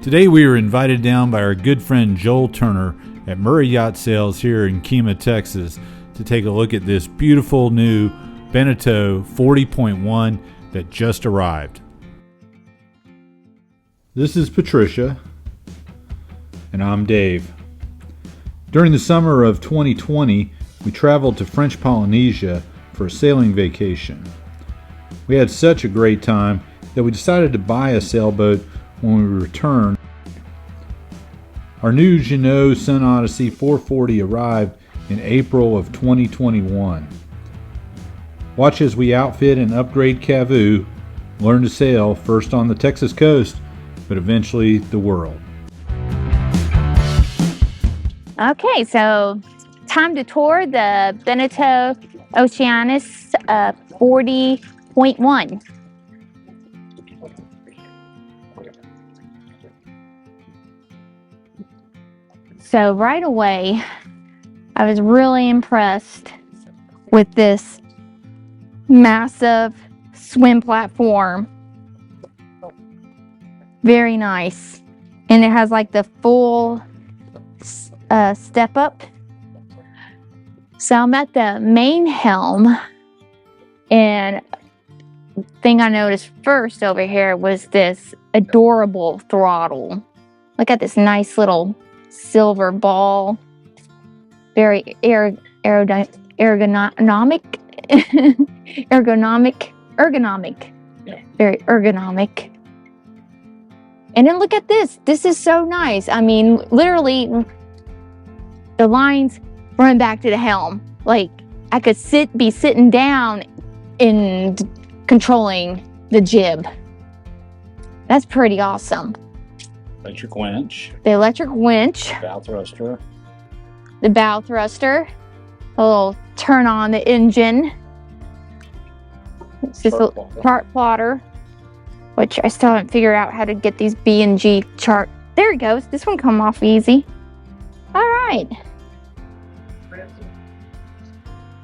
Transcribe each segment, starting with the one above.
Today we were invited down by our good friend JTurner at Murry Yacht Sales here in Kemah, Texas, to take a look at this beautiful new Beneteau 40.1 that just arrived. This is Patricia, and I'm Dave. During the summer of 2020, we traveled to French Polynesia for a sailing vacation. We had such a great time that we decided to buy a sailboat when we returned. Our new Beneteau Sun Odyssey 440 arrived in April of 2021. Watch as we outfit and upgrade Cavu, learn to sail first on the Texas coast, but eventually the world. Okay, so time to tour the Beneteau Oceanis 40.1. So right away, I was really impressed with this massive swim platform. Very nice. And it has like the full step up. So I'm at the main helm, and the thing I noticed first over here was this adorable throttle. Look at this nice little silver ball. Very ergonomic. Very ergonomic. And then look at this. This is so nice. I mean, literally, the lines run back to the helm. Like, I could be sitting down and controlling the jib. That's pretty awesome. Electric winch. The electric winch. Bow thruster. The bow thruster. A little turn on the engine. It's just a chart plotter, which I still haven't figured out how to get these B and G chart. There it goes. This one come off easy. All right.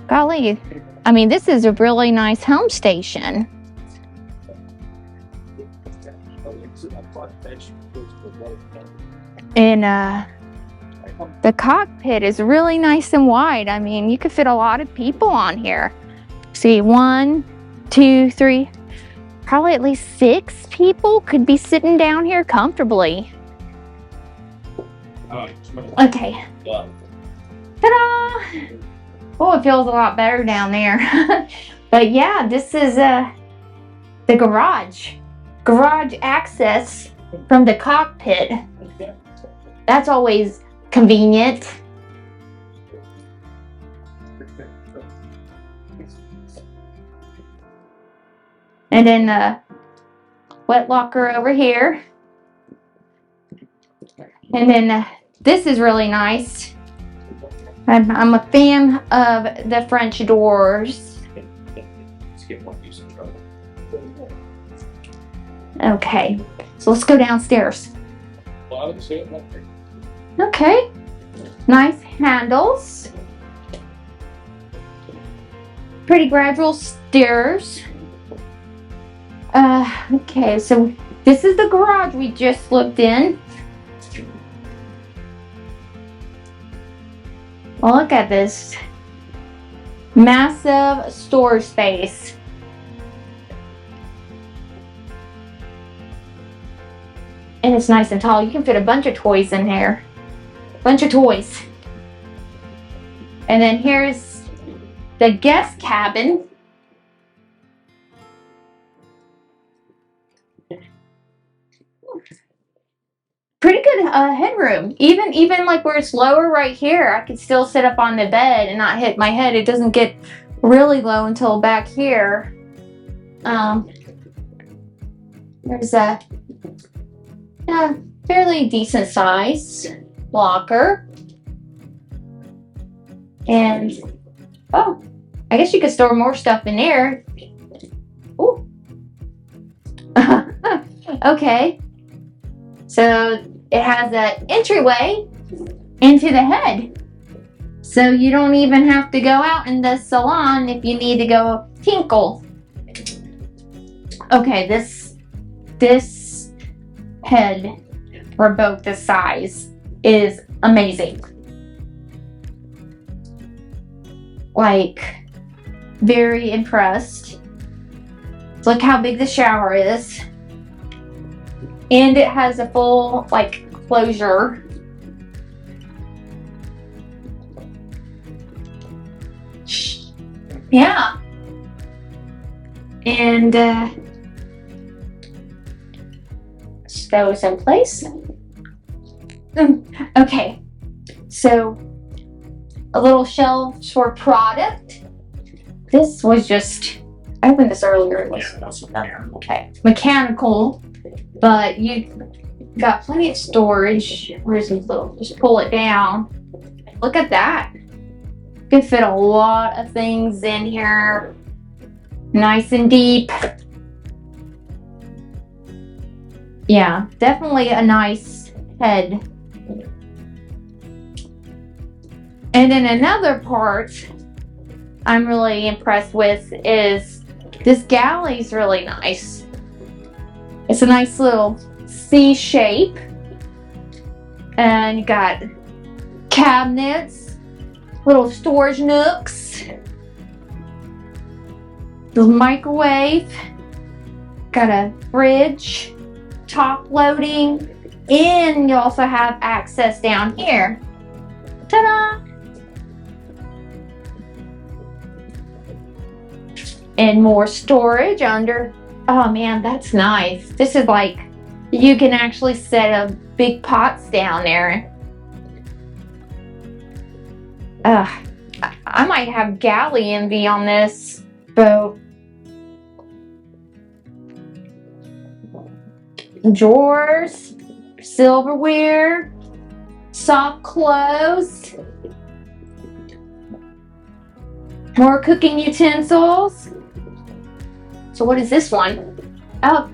Golly. I mean, this is a really nice helm station. And the cockpit is really nice and wide. I mean, you could fit a lot of people on here. See, 1, 2, 3, probably at least 6 people could be sitting down here comfortably. Okay. Ta-da! Oh, it feels a lot better down there. But yeah, this is the garage. Garage access from the cockpit. That's always convenient. And then the wet locker over here. And then this is really nice. I'm a fan of the French doors. Okay, so let's go downstairs. Okay, nice handles. Pretty gradual stairs. Okay, so this is the garage we just looked in. Well, look at this massive storage space. And it's nice and tall. You can fit a bunch of toys in here. Bunch of toys. And then here's the guest cabin. Pretty good headroom. Even like where it's lower right here, I could still sit up on the bed and not hit my head. It doesn't get really low until back here. There's a fairly decent size locker. And oh, I guess you could store more stuff in there. Ooh. Okay. So it has an entryway into the head. So you don't even have to go out in the salon if you need to go tinkle. Okay, this head for a boat this size is amazing. Like, very impressed. Look how big the shower is. And it has a full, like, closure. Yeah. And, those in place. Okay. So, a little shelf for product. This was just, I opened this earlier. It was, okay, mechanical, but you got plenty of storage. Where's this little, just pull it down. Look at that. Could fit a lot of things in here. Nice and deep. Yeah, definitely a nice head. And then another part I'm really impressed with is this galley's really nice. It's a nice little C shape. And you got cabinets, little storage nooks, the microwave, got a fridge, top loading, and you also have access down here. Ta-da! And more storage under. Oh man, that's nice. This is like, you can actually set a big pots down there. I might have galley envy on this boat. Drawers, silverware, soft clothes, more cooking utensils. So what is this one? Oh,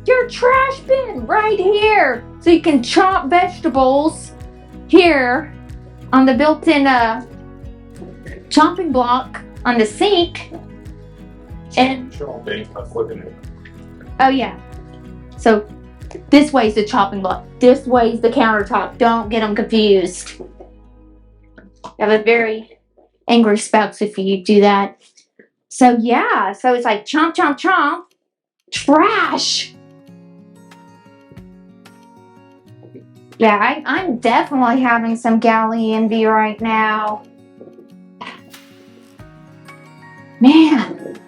your trash bin right here. So you can chop vegetables here on the built-in chopping block on the sink. And oh yeah. So this way's the chopping block. This way's the countertop. Don't get them confused. I have a very angry spouse if you do that. So yeah, so it's like chomp, chomp, chomp. Trash. Yeah, I'm definitely having some galley envy right now. Man.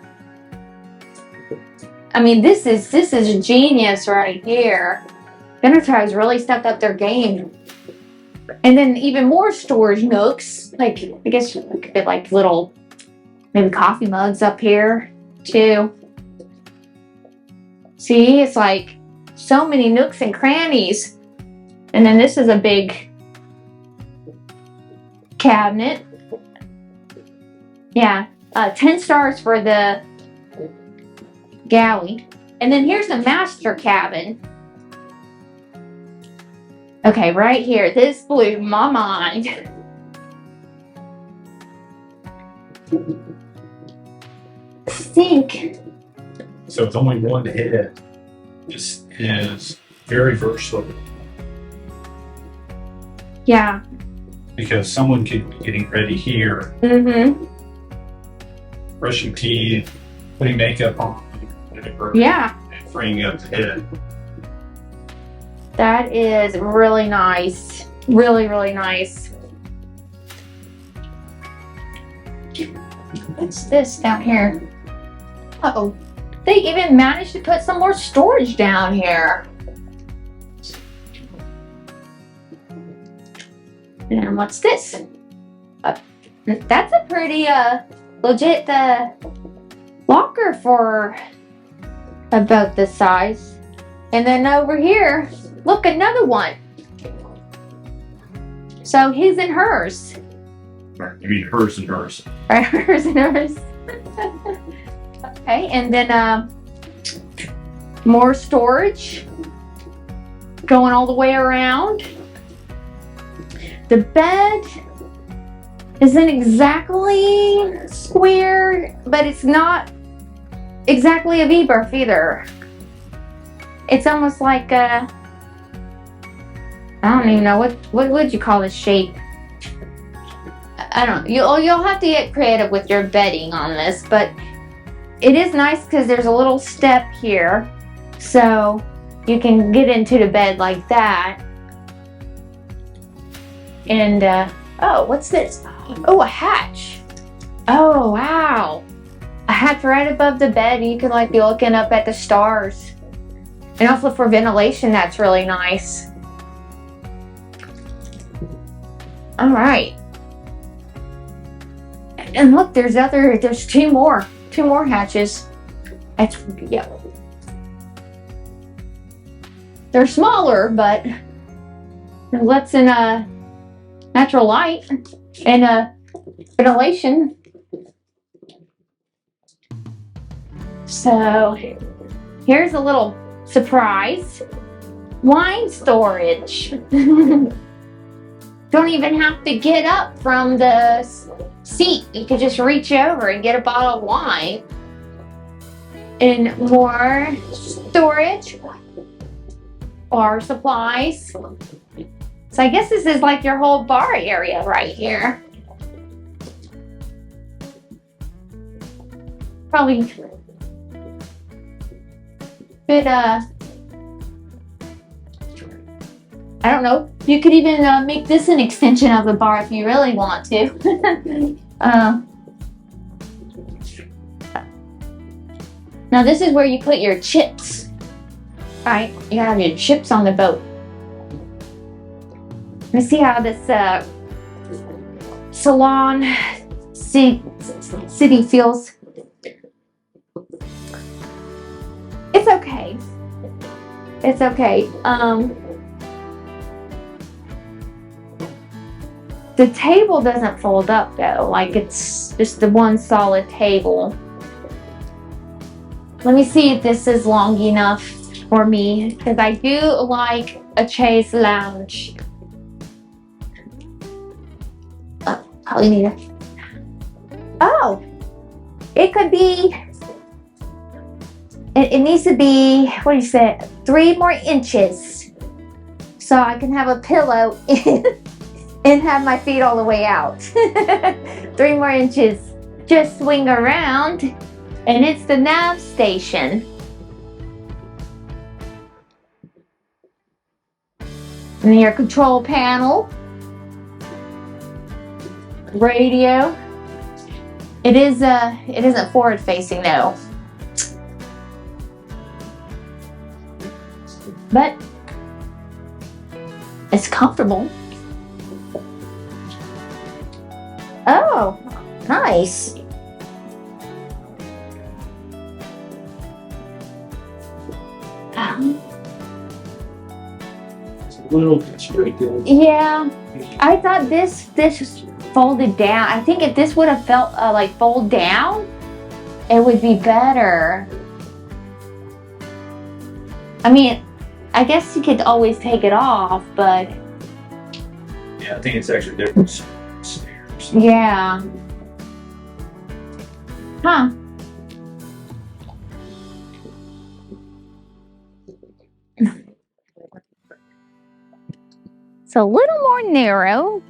I mean, this is genius right here. Beneteau's really stepped up their game. And then even more storage nooks. Like, I guess you could fit like little, maybe coffee mugs up here too. See, it's like so many nooks and crannies. And then this is a big cabinet. Yeah, 10 stars for the galley. And then here's the master cabin. Okay, right here. This blew my mind. Sink. So it's only one head. This is very versatile. Yeah. Because someone could be getting ready here, brushing teeth, putting makeup on, Yeah. and freeing up the head. That is really nice. Really, really nice. What's this down here? Uh-oh. They even managed to put some more storage down here. And what's this? That's a pretty legit locker for a boat this size. And then over here, look, another one. So his and hers. You mean hers and hers. Right, hers and hers. Okay, and then more storage going all the way around. The bed isn't exactly square, but it's not exactly a V-berth either. It's almost like a I don't even know what would you call this shape. I don't know. You'll have to get creative with your bedding on this, but it is nice because there's a little step here, so you can get into the bed like that. And oh, what's this? Oh, a hatch. Oh, wow. A hatch right above the bed. You can like be looking up at the stars. And also for ventilation, that's really nice. All right. And look, there's two more hatches. That's, yeah. They're smaller, but it lets in natural light and ventilation. So here's a little surprise. Wine storage. Don't even have to get up from the seat. You could just reach over and get a bottle of wine. And more storage or supplies. So I guess this is like your whole bar area right here. Probably could, I don't know, you could even make this an extension of the bar if you really want to. Now this is where you put your chips. Right, you gotta have your chips on the boat. Let's see how this salon city feels. It's okay. It's okay. The table doesn't fold up though, like it's just the one solid table. Let me see if this is long enough for me, because I do like a chaise lounge. Probably need it. Oh, it could be, it needs to be, what do you say, 3 more inches. So I can have a pillow and have my feet all the way out. 3 more inches. Just swing around and it's the nav station. And your control panel. Radio. It isn't forward facing though. But it's comfortable. Oh, nice. It's a little constricted. Yeah, I thought this was folded down. I think if this would have felt like fold down, it would be better. I mean, I guess you could always take it off, but Yeah, I think it's actually different stairs. yeah. Huh. It's a little more narrow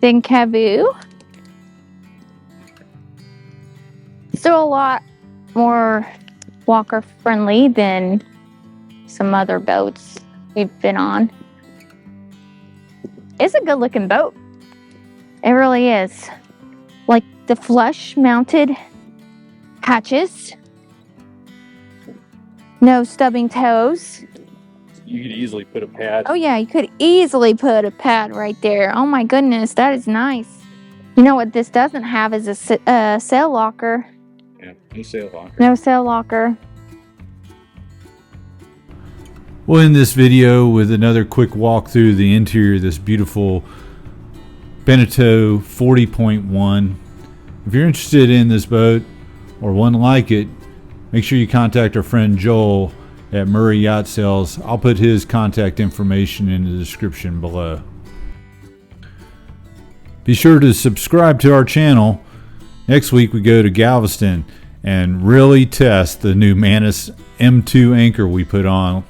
than Cavu. Still a lot more walker friendly than some other boats we've been on. It's a good looking boat. It really is. Like the flush mounted hatches. No stubbing toes. You could easily put a pad. Oh yeah, you could easily put a pad right there. Oh my goodness, that is nice. You know what this doesn't have is a sail locker. Yeah, no sail locker. No sail locker. We'll end this video with another quick walk through the interior of this beautiful Beneteau 40.1. If you're interested in this boat or one like it, make sure you contact our friend Joel at Murry Yacht Sales. I'll put his contact information in the description below. Be sure to subscribe to our channel. Next week we go to Galveston and really test the new Manus M2 anchor we put on.